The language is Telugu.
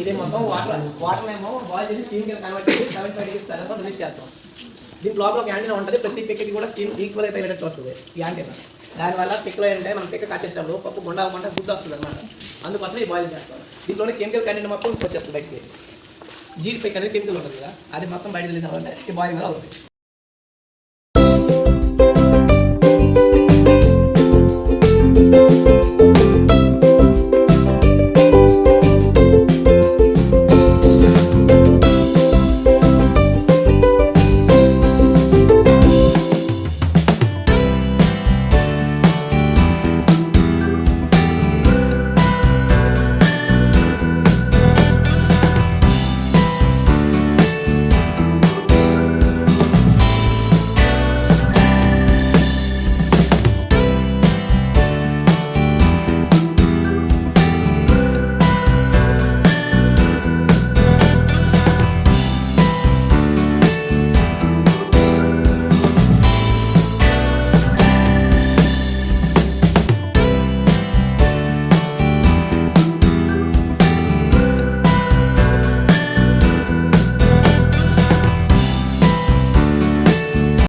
ఇది మొత్తం వాటర్ ఏమో బాయిల్ చేసి స్టీమ్ కింద కన్వర్ట్ చేసి 75 డిగ్రీస్ రిలీజ్ చేస్తాం. దీని లోపల ఒక యాంటీనా ఉంటుంది, ప్రతి పిక్కకి కూడా స్టీమ్ ఈక్వల్గా తగిలేటట్టు వస్తుంది ఈ యాంటీనా. దానివల్ల పిక్కలో ఏంటంటే మనం పిక్క కచ్చేటప్పుడు పప్పు గుండా అవ్వకుండా గుడ్డు వస్తుంది అనమాట. అందుకోసం ఈ బాయిల్ చేస్తాం. దీంట్లోనే కెమికల్ కంటెంట్ మొత్తం వచ్చేస్తుంది బయటికి. జీడి పిక్ అనేది కెమికల్ ఉంటుంది కదా, అది మొత్తం బయట రిలీజ్ అవ్వాలంటే ఈ బాయిల్ మీద అవుతుంది.